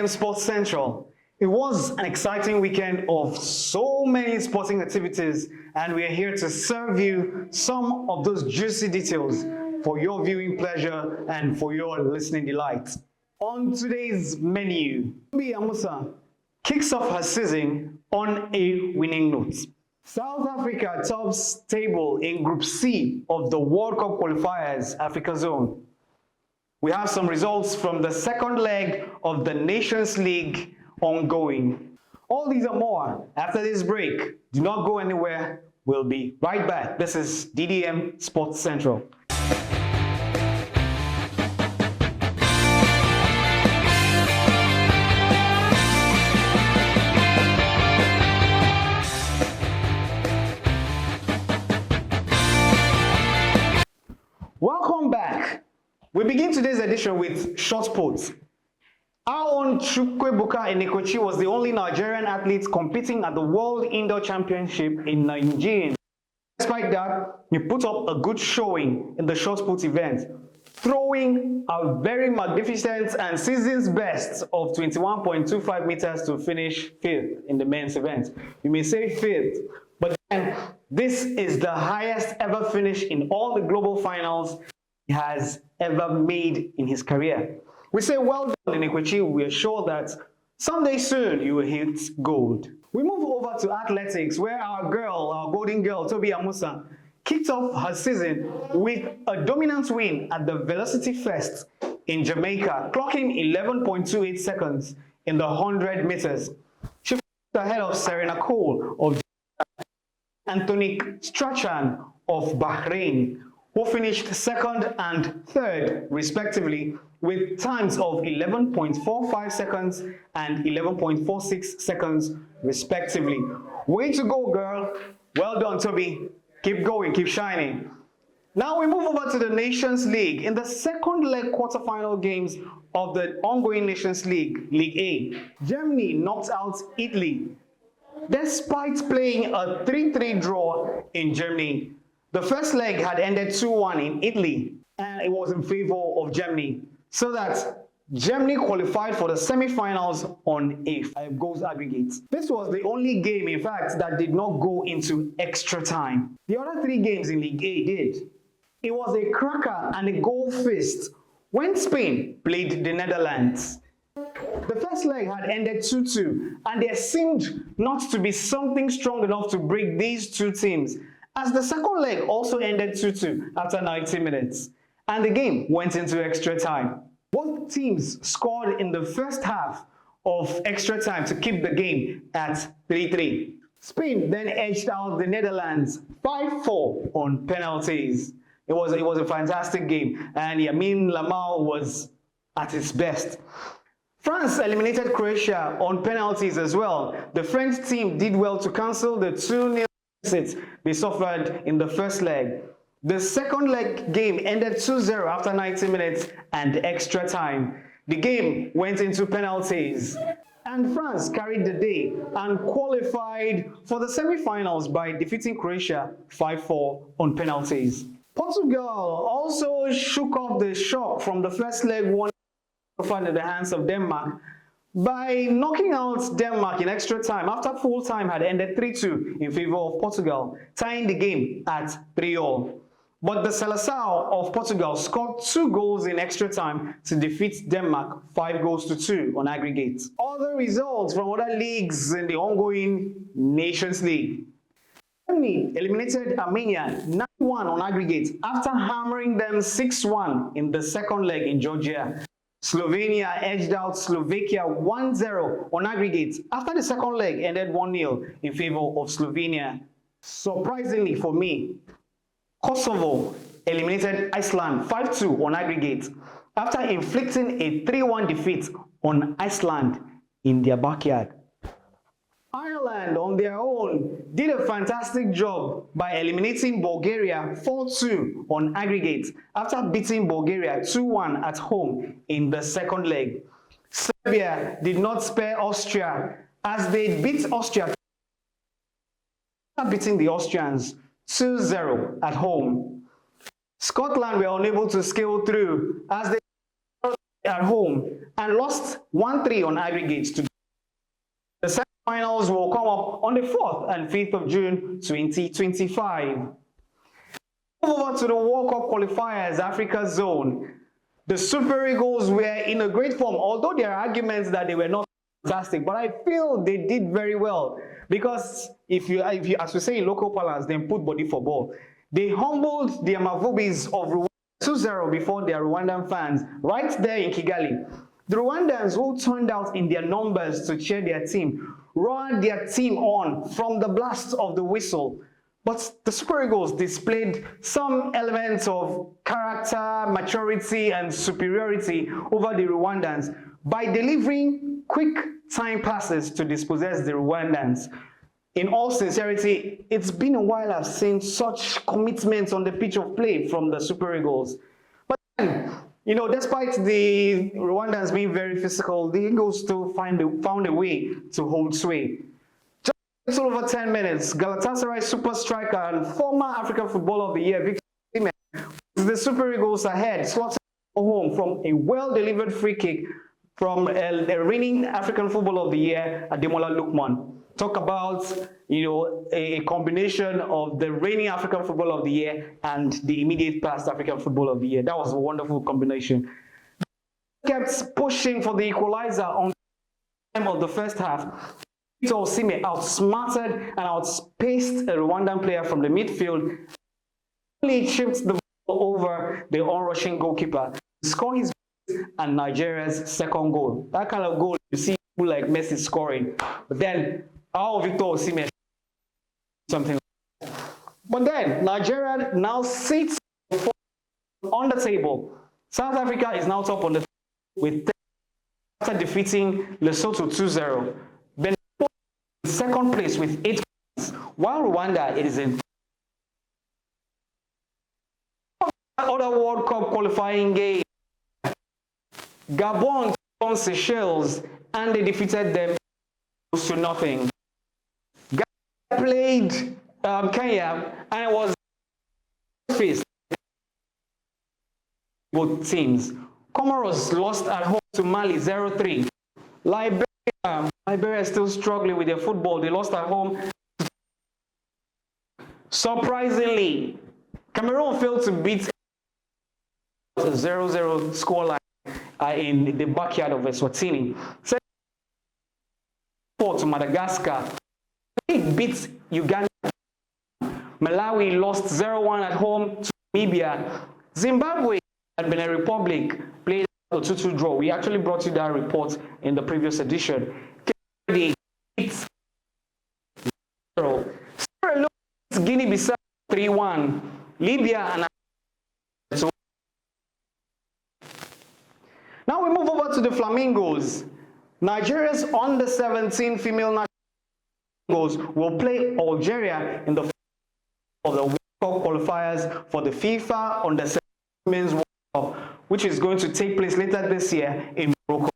DDM Sports Central. It was an exciting weekend of so many sporting activities, and we are here to serve you some of those juicy details for your viewing pleasure and for your listening delight. On today's menu, Amusan kicks off her season on a winning note. South Africa tops table in Group C of the World Cup qualifiers Africa Zone. We have some results from the second leg of the Nations League ongoing. All these and more after this break. Do not go anywhere. We'll be right back. This is DDM Sports Central. Welcome back. We begin today's edition with short puts. Our own Chukwuebuka Enekochi was the only Nigerian athlete competing at the World Indoor Championship in Nigeria. Despite that, he put up a good showing in the short put event, throwing a very magnificent and season's best of 21.25 meters to finish 5th in the men's event. You may say 5th, but then this is the highest ever finish in all the global finals he has ever made in his career. We say well done, Enekochi. We are sure that someday soon you will hit gold. We move over to athletics, where our golden girl, Toby Amusan, kicked off her season with a dominant win at the Velocity Fest in Jamaica, clocking 11.28 seconds in the 100 meters. She finished ahead of Serena Cole of Anthony Strachan of Bahrain, who finished second and third, respectively, with times of 11.45 seconds and 11.46 seconds, respectively. Way to go, girl. Well done, Toby. Keep going, keep shining. Now we move over to the Nations League. In the second leg quarterfinal games of the ongoing Nations League, League A, Germany knocked out Italy. Despite playing a 3-3 draw in Germany, the first leg had ended 2-1 in Italy, and it was in favor of Germany, so that Germany qualified for the semi-finals on a 5 goals aggregate. This was the only game, in fact, that did not go into extra time. The other 3 games in League A did. It was a cracker and a goal fest when Spain played the Netherlands. The first leg had ended 2-2, and there seemed not to be something strong enough to break these two teams, as the second leg also ended 2-2 after 90 minutes, and the game went into extra time. Both teams scored in the first half of extra time to keep the game at 3-3. Spain then edged out the Netherlands 5-4 on penalties. It was a fantastic game, and Yamin Lamau was at his best. France eliminated Croatia on penalties as well. The French team did well to cancel the 2-0 deficit they suffered in the first leg. The second leg game ended 2-0 after 90 minutes and extra time. The game went into penalties, and France carried the day and qualified for the semi-finals by defeating Croatia 5-4 on penalties. Portugal also shook off the shock from the first leg 1 in the hands of Denmark by knocking out Denmark in extra time after full time had ended 3-2 in favor of Portugal, tying the game at 3-all. But the Seleção of Portugal scored 2 goals in extra time to defeat Denmark 5-2 on aggregate. Other results from other leagues in the ongoing Nations League. Germany eliminated Armenia 9-1 on aggregate after hammering them 6-1 in the second leg in Georgia. Slovenia edged out Slovakia 1-0 on aggregate after the second leg ended 1-0 in favor of Slovenia. Surprisingly for me, Kosovo eliminated Iceland 5-2 on aggregate after inflicting a 3-1 defeat on Iceland in their backyard. Ireland, on their own, did a fantastic job by eliminating Bulgaria 4-2 on aggregate after beating Bulgaria 2-1 at home in the second leg. Serbia did not spare Austria as they beat Austria, beating the Austrians 2-0 at home. Scotland were unable to scale through as they at home and lost 1-3 on aggregates to the semi-finals will come up on the 4th and 5th of June 2025. Move over to the World Cup qualifiers Africa zone. The Super Eagles were in a great form, although there are arguments that they were not fantastic, but I feel they did very well because if you as we say in local parlance, they put body for ball. They humbled the Amavubis of Rwanda 2-0 before their Rwandan fans right there in Kigali. The Rwandans, who turned out in their numbers to cheer their team, roared their team on from the blast of the whistle. But the Super Eagles displayed some elements of character, maturity, and superiority over the Rwandans by delivering quick time passes to dispossess the Rwandans. In all sincerity, it's been a while I've seen such commitment on the pitch of play from the Super Eagles. But then, you know, despite the Rwandans being very physical, the Eagles still found a way to hold sway. Just a little over 10 minutes, Galatasaray super striker and former African Footballer of the Year, Victor Osimhen, with the Super Eagles ahead, slotted home from a well-delivered free kick from the reigning African Footballer of the Year, Ademola Lookman. Talk about, you know, a combination of the reigning African Footballer of the Year and the immediate past African Footballer of the Year. That was a wonderful combination. Kept pushing for the equalizer on the time of the first half. Victor Osimhen outsmarted and outspaced a Rwandan player from the midfield. He chipped the ball over the onrushing goalkeeper to score his and Nigeria's second goal. That kind of goal you see people like Messi scoring. But then our Victor Osimhen something like that. But then Nigeria now sits on the table. South Africa is now top on the table with 10 after defeating Lesotho 2-0. Benin in second place with 8 points, while Rwanda is in other World Cup qualifying game. Gabon on Seychelles and they defeated them to nothing. Ghana played Kenya and it was faced both teams. Comoros lost at home to Mali 0-3. Liberia is still struggling with their football. They lost at home. Surprisingly, Cameroon failed to beat a 0-0 scoreline in the backyard of Eswatini. To Madagascar. It beat Uganda. Malawi lost 0-1 at home to Namibia. Zimbabwe and Benin Republic played a 2-2 draw. We actually brought you that report in the previous edition. Guinea Bissau 3-1. Libya and now we move over to the Flamingos. Nigeria's under-17 female national will play Algeria in the World Cup qualifiers for the FIFA Under-17 Women's World Cup, which is going to take place later this year in Morocco.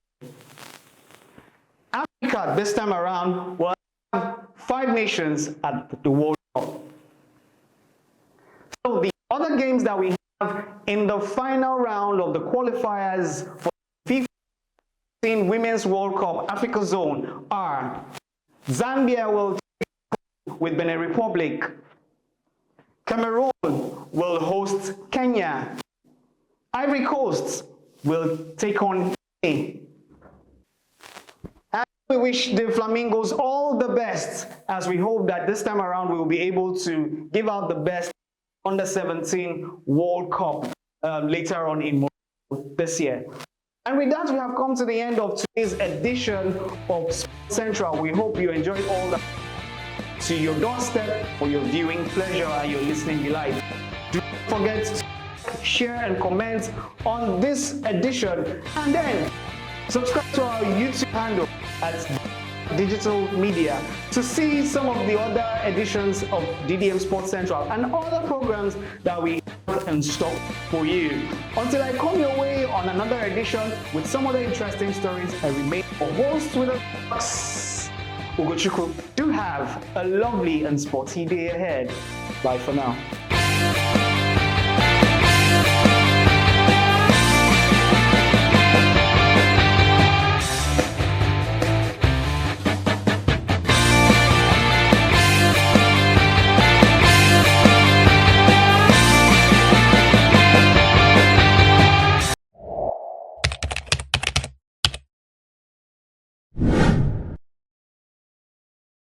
Africa this time around will have 5 nations at the World Cup. So the other games that we have in the final round of the qualifiers for FIFA Women's World Cup Africa Zone are Zambia will take with Benin Republic, Cameroon will host Kenya, Ivory Coast will take on Guinea. And we wish the Flamingos all the best, as we hope that this time around we will be able to give out the best Under-17 World Cup later on in Morocco this year. And with that, we have come to the end of today's edition of Sports Central. We hope you enjoyed all that to your doorstep for your viewing pleasure and your listening delight. Do not forget to share and comment on this edition, and then subscribe to our YouTube handle at Digital Media to see some of the other editions of DDM Sports Central and other programs that we have in stock for you. Until I come your way on another edition with some other interesting stories, I remain your host with a box, Ugochukwu. Do have a lovely and sporty day ahead. Bye for now.